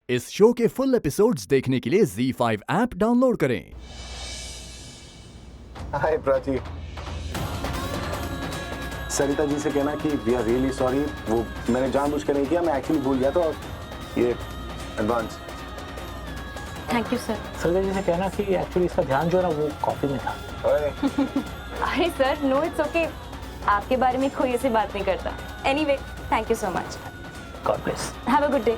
इस शो के full episodes देखने के लिए ZEE5 ऐप डाउनलोड करें। हाय प्राची, सरिता जी से कहना कि वी आर रियली सॉरी, वो मैंने जानबूझ कर नहीं किया, मैं एक्चुअली भूल गया था। और ये advance. Thank you sir. Sarita ji से कहना कि एक्चुअली इसका ध्यान जो है ना वो कॉफी में था। अरे सर, नो इट्स ओके, आपके बारे में कोई ऐसी बात नहीं करता। Anyway, thank you so much. God bless. Have a good day.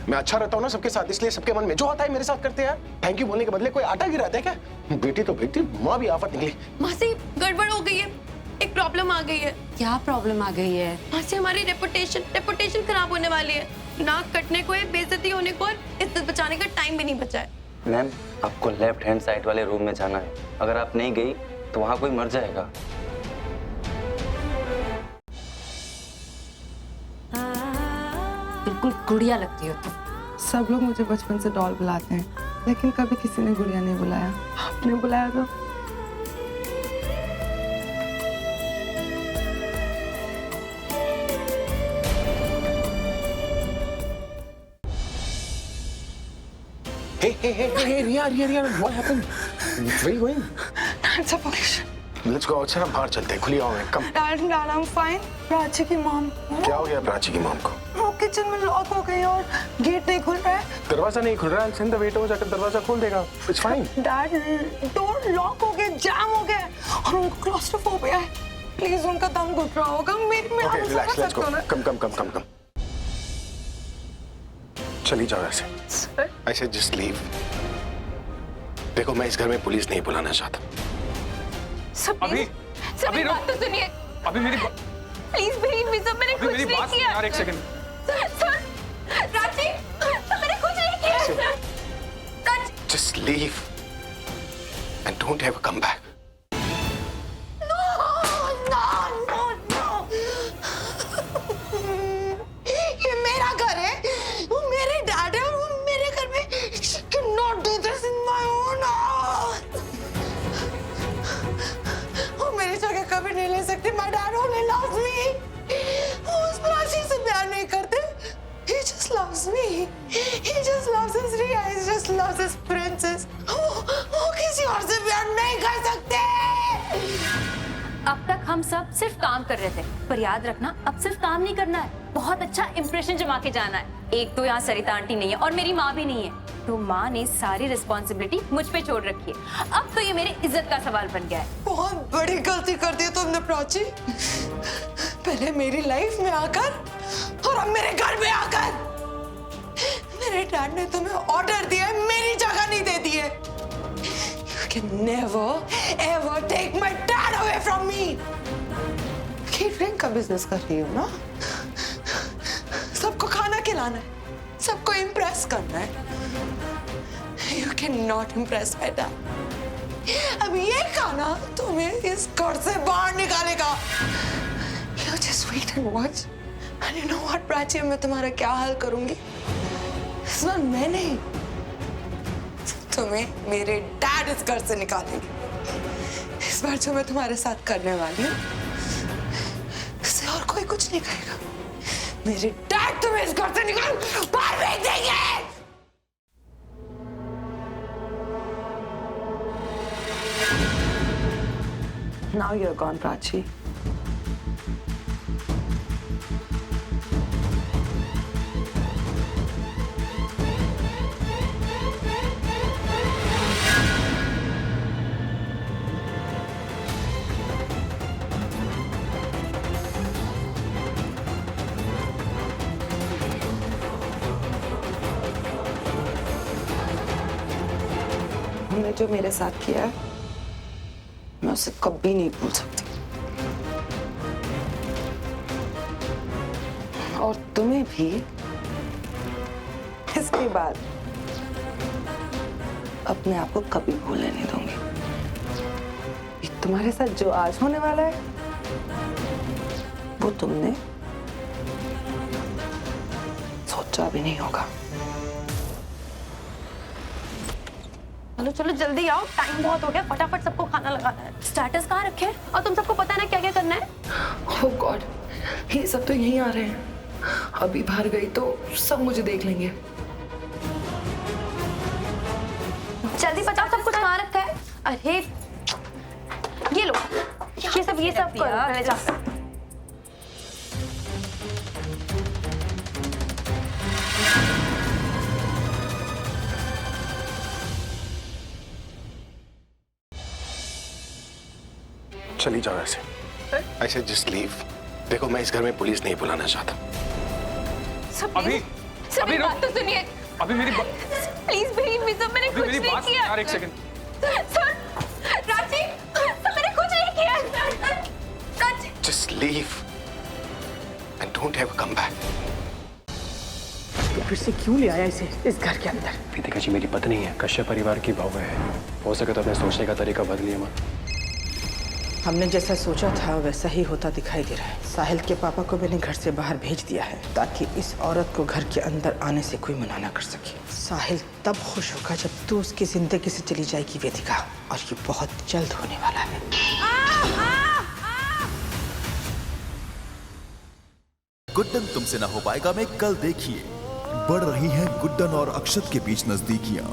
मैं अच्छा रहता हूँ ना सबके साथ, इसलिए सबके मन में जो आता है मेरे साथ करते हैं। थैंक यू बोलने के बदले कोई आटा गिराता है क्या? बेटी तो बेटी, माँ भी आफत निकली। मासी, गड़बड़ हो गई है, एक प्रॉब्लम आ गई है। क्या प्रॉब्लम आ गई है? मासी, हमारी रेपुटेशन खराब होने वाली है। नाक कटने को है, बेइज्जती होने को है, इज्जत बचाने का टाइम भी नहीं बचा है। मैम, आपको लेफ्ट हैंड साइड वाले रूम में जाना है। अगर आप नहीं गई तो वहाँ कोई मर जाएगा। बिल्कुल गुड़िया लगती हो तुम। सब लोग मुझे बचपन से डॉल बुलाते हैं, लेकिन कभी किसी ने गुड़िया नहीं बुलाया। आपने बुलाया तो Hey, Riya, what happened? Where are you going? Dad, police. Let's go outside, बाहर चलते हैं, खुली हवा में। Come. Dad, I'm fine. Prachi की मॉम। क्या हो गया प्राची की मॉम को? वो किचन में लॉक हो गई और गेट नहीं खुल रहा है। दरवाजा नहीं खुल रहा है, सेंड द वेटर हो जाकर दरवाजा खोल देगा। It's fine. Dad, door lock हो गया, जाम हो गया और उनको क्लॉस्ट्रोफोबिया है। प्लीज, उनका दम घुट रहा होगा। मैं Okay, relax, let's go. Come. चली जाओ ऐसे। I said just leave. देखो, मैं इस घर में पुलिस नहीं बुलाना चाहता। सब अभी मेरी बात तो सुनिए। अभी मेरी प्लीज बिलीव मी सर, मैंने कुछ नहीं किया। यार, एक सेकंड। सर, प्राची, मैंने कुछ नहीं किया sir. Just leave and don't ever come back. ये मेरा घर है, वो मेरे डैड है और वो मेरे घर में she cannot do this in my own house. वो मेरी जगह कभी नहीं ले सकती। My dad only loves me. वो उस प्राची से प्यार नहीं करते। He just loves me. He just loves his Riya. He just loves his princess. वो किसी और से प्यार नहीं कर सकते। अब तक हम सब सिर्फ काम कर रहे थे, पर याद रखना, अब सिर्फ काम नहीं करना है, बहुत अच्छा इंप्रेशन जमा के जाना है। एक तो यहाँ सरिता आंटी नहीं है और मेरी माँ भी नहीं है, तो माँ ने सारी रिस्पॉन्सिबिलिटी मुझ पे छोड़ रखी है। अब तो ये मेरी इज्जत का सवाल बन गया है। बहुत बड़ी गलती कर दी तुमने प्राची। पहले मेरी लाइफ में आकर और अब मेरे घर में आकर। मेरे डैड ने तुम्हें ऑर्डर दिया है, मेरी जगह नहीं दे दी है। You can never ever take my dad away from me. Catering का बिजनेस कर रही हो ना? सबको खाना खिलाना है, सबको इम्प्रेस करना है। You cannot impress my dad. अब ये खाना तुम्हें इस घर से बाहर निकालेगा। You just wait and watch. And you know what, Prachi, मैं तुम्हारा क्या हाल करूंगी? इस बार मैं नहीं, तुम्हें मेरे डैड इस घर से निकालेंगे। इस बार जो मैं तुम्हारे साथ करने वाली हूँ, इससे और कोई कुछ नहीं कहेगा। मेरे डैड तुम्हें इस घर से निकाल बाहर भेज देंगे। Now you're gone, Prachi. तुमने जो मेरे साथ किया है मैं उसे कभी नहीं भूल सकती। और तुम्हें भी इसके बाद अपने आप को कभी भूलने नहीं दूंगी। ये तुम्हारे साथ जो आज होने वाला है वो तुमने सोचा भी नहीं होगा। चलो चलो जल्दी आओ, टाइम बहुत हो गया, फटाफट सबको खाना लगाना है। स्टार्टर्स कहाँ रखे हैं? और तुम सबको पता है ना क्या क्या करना है? ओह गॉड, ये सब तो यहीं आ रहे हैं। अभी बाहर गई तो सब मुझे देख लेंगे। जल्दी बताओ सब कुछ कहाँ रखा है? अरे ये लो, ये सब करो पहले जाकर। चली जाओ ऐसे। I said just leave. देखो मैं इस घर में पुलिस नहीं बुलाना चाहता। अभी बात तो सुनिए। अभी मेरी प्लीज बिलीव मी सर, मैंने कुछ नहीं किया। यार एक सेकंड। सर, राजी, सर मैंने कुछ नहीं किया। राजी, Just leave and don't ever come back. फिर से क्यों ले आया इसे इस घर के अंदर? प्रीतिका जी मेरी पत्नी है, कश्यप परिवार की बहू है। हो सके तो अपने सोचने का तरीका बदलिए मत। हमने जैसा सोचा था वैसा ही होता दिखाई दे रहा है। साहिल के पापा को मैंने घर से बाहर भेज दिया है ताकि इस औरत को घर के अंदर आने से कोई मना ना कर सके। साहिल तब खुश होगा जब तू उसकी जिंदगी से चली जाएगी वेदिका, और ये बहुत जल्द होने वाला है। गुड्डन तुमसे ना हो पाएगा में कल देखिए। बढ़ रही हैं गुड्डन और अक्षत के बीच नजदीकियां।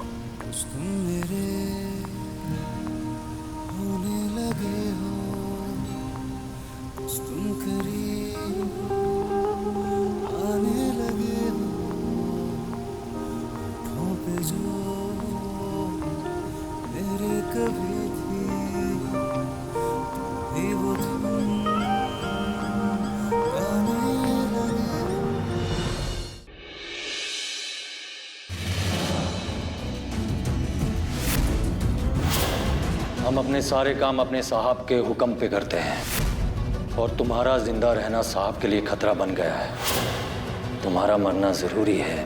हम अपने सारे काम अपने साहब के हुक्म पे करते हैं, और तुम्हारा जिंदा रहना साहब के लिए खतरा बन गया है। तुम्हारा मरना जरूरी है।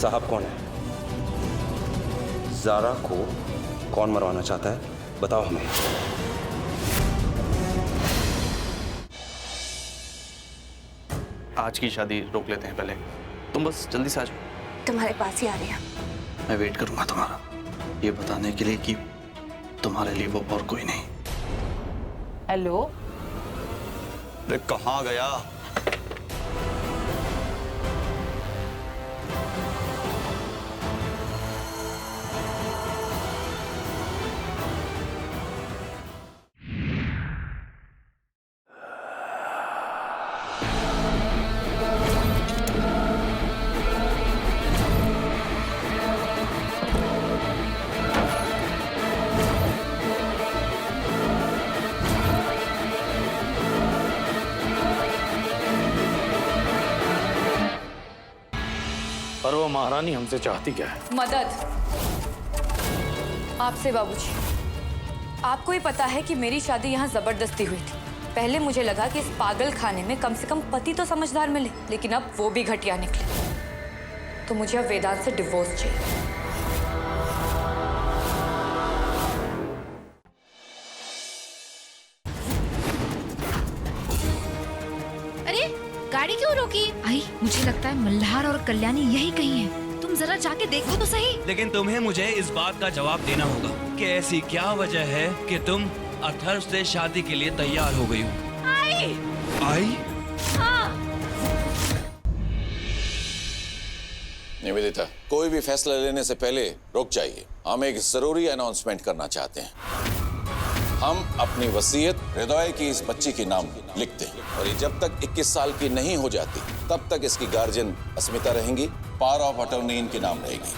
साहब कौन है? ज़ारा को कौन मरवाना चाहता है? बताओ हमें। आज की शादी रोक लेते हैं पहले। तुम बस जल्दी से आ जाओ। तुम्हारे पास ही आ रही है। मैं वेट करूंगा तुम्हारा, ये बताने के लिए कि तुम्हारे लिए वो और कोई नहीं। हेलो, अरे कहाँ गया? पर वो महारानी हमसे चाहती क्या है? मदद आपसे बाबूजी। आपको ही पता है कि मेरी शादी यहाँ जबरदस्ती हुई थी। पहले मुझे लगा कि इस पागल खाने में कम से कम पति तो समझदार मिले, लेकिन अब वो भी घटिया निकले। तो मुझे अब वेदांत से डिवोर्स चाहिए। अरे गाड़ी क्यों रोकी? भाई मुझे लगता है मल्हार और कल्याणी यही कहीं है। तुम जरा जाके देखो तो सही। लेकिन तुम्हें मुझे इस बात का जवाब देना होगा कि ऐसी क्या वजह है कि तुम अथर्व से शादी के लिए तैयार हो गई हो। आई? हाँ। निवेदिता, कोई भी फैसला लेने से पहले रुक जाइए। हम एक जरूरी अनाउंसमेंट करना चाहते हैं। हम अपनी वसीयत हृदय की इस बच्ची के नाम लिखते हैं, और ये जब तक 21 साल की नहीं हो जाती तब तक इसकी गार्जियन अस्मिता रहेंगी। पावर ऑफ अटॉर्नी इनके नाम रहेगी।